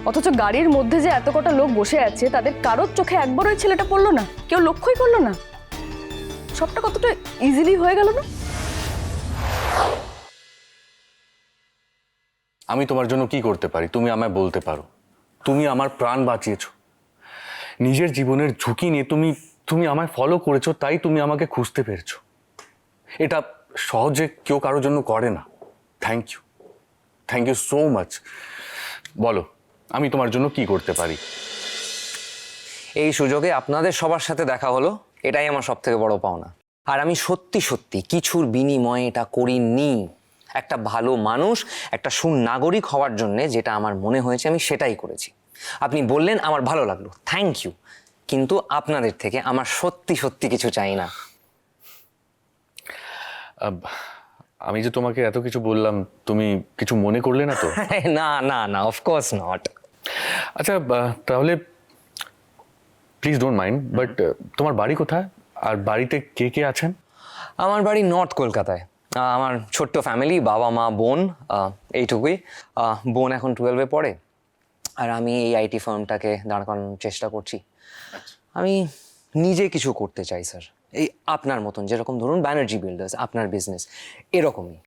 অথচ গাড়ির মধ্যে যে এত কটা লোক বসে আছে তাদের কারোর চোখে একবার ওই ছেলেটা পড়লো না, কেউ লক্ষ্যই করলো না। সবটা কতটা ইজিলি হয়ে গেল না? আমি তোমার জন্য কি করতে পারি তুমি আমায় বলতে পারো? তুমি আমার প্রাণ বাঁচিয়েছো, নিজের জীবনের ঝুঁকি নিয়ে তুমি তুমি আমায় ফলো করেছো, তাই তুমি আমাকে খুঁজতে পেরেছো। এটা সহজে কেউ কারোর জন্য করে না। Thank you so much. বলো আমি তোমার জন্য কি করতে পারি? এই সুযোগে আপনাদের সবার সাথে দেখা হলো, এটাই আমার সব থেকে বড় পাওনা। আর আমি সত্যি সত্যি কিছুর বিনিময়ে এটা করিনি। একটা ভালো মানুষ, একটা সুনাগরিক হওয়ার জন্য যেটা আমার মনে হয়েছে আমি সেটাই করেছি। আপনি বললেন আমার ভালো লাগলো, থ্যাংক ইউ। কিন্তু আপনাদের থেকে আমার সত্যি সত্যি কিছু চাই না। আমি যে তোমাকে এত কিছু বললাম, তুমি কিছু মনে করলে না তো? না না না, অফকোর্স নট। আচ্ছা তাহলে প্লিজ ডোন্ট মাইন্ড, বাট তোমার বাড়ি কোথায় আর বাড়িতে কে কে আছেন? আমার বাড়ি নর্থ কলকাতায়। আমার ছোট্ট ফ্যামিলি, বাবা মা বোন, এইটুকুই। বোন এখন 12-এ পড়ে, আর আমি এই আইটি ফার্মটাকে দাঁড় করানোর চেষ্টা করছি। আমি নিজে কিছু করতে চাই স্যার, এই আপনার মতন, যেরকম ধরুন ব্যানার্জি বিল্ডার্স, আপনার বিজনেস এরকমই।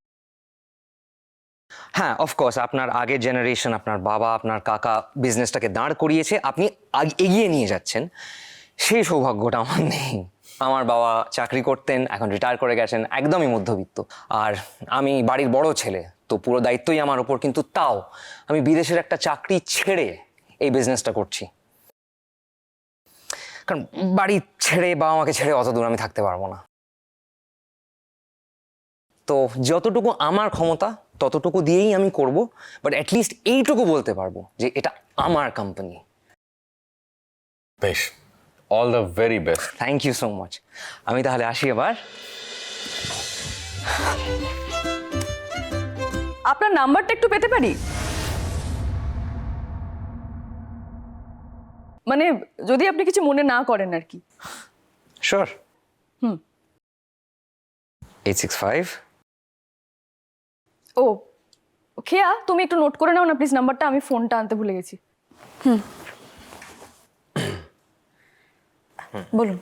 হ্যাঁ, অফকোর্স আপনার আগের জেনারেশন, আপনার বাবা আপনার কাকা বিজনেসটাকে দাঁড় করিয়েছে, আপনি এগিয়ে নিয়ে যাচ্ছেন, সেই সৌভাগ্যটা আমার নেই। আমার বাবা চাকরি করতেন, এখন রিটায়ার করে গেছেন, একদমই মধ্যবিত্ত। আর আমি বাড়ির বড় ছেলে, তো পুরো দায়িত্বই আমার ওপর। কিন্তু তাও আমি বিদেশের একটা চাকরি ছেড়ে এই বিজনেসটা করছি, কারণ বাড়ি ছেড়ে, বাবা মাকে ছেড়ে অত দূর আমি থাকতে পারবো না। তো যতটুকু আমার ক্ষমতা ততটুকু দিয়েই আমি করব, বাট অ্যাটলিস্ট এইটুকু বলতে পারবো যে এটা আমার কোম্পানি। বেশ, all the very best. Thank you so much. আমি তাহলে আসি এবার। আপনার নাম্বারটা একটু পেতে পারি? মানে যদি আপনি কিছু মনে না করেন আর কি। শিওর। 865। ও খেয়া, তুমি একটু নোট করে নাও না প্লিজ নাম্বারটা, আমি ফোনটা আনতে ভুলে গেছি। বলুন।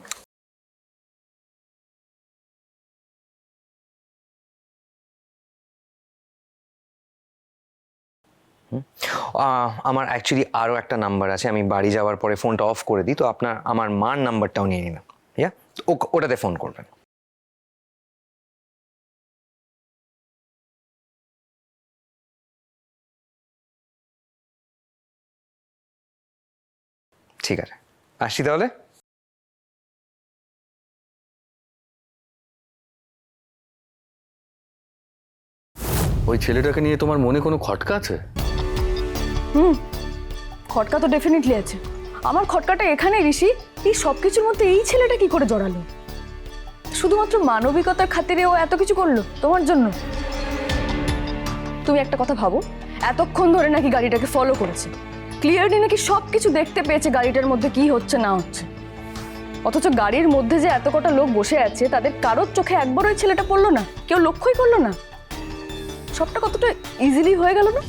আমার অ্যাকচুয়ালি আরও একটা নাম্বার আছে, আমি বাড়ি যাওয়ার পরে ফোনটা অফ করে দিই, তো আপনার আমার মার নাম্বারটাও নিয়ে নিন। ইয়া, ওটাতে ফোন করবেন। ঠিক আছে, আসছি তাহলে। ওই ছেলেটাকে নিয়ে তোমার মনে কোনো খটকা আছে? খটকা তো ডেফিনেটলি আছে। আমার খটকাটা এখানে ঋষি, এই সব কিছুর মধ্যে এই ছেলেটা কি করে জড়ালো? শুধুমাত্র মানবিকতার খাতিরে ও এত কিছু করলো তোমার জন্য? তুমি একটা কথা ভাবো, এতক্ষণ ধরে নাকি গাড়িটাকে ফলো করেছে, ক্লিয়ারলি নাকি সবকিছু দেখতে পেয়েছে গাড়িটার মধ্যে কি হচ্ছে না হচ্ছে। অথচ গাড়ির মধ্যে যে এত কটা লোক বসে আছে তাদের কারোর চোখে একবার ওই ছেলেটা পড়লো না, কেউ লক্ষ্যই করলো না। সবটা কতটা ইজিলি হয়ে গেল না?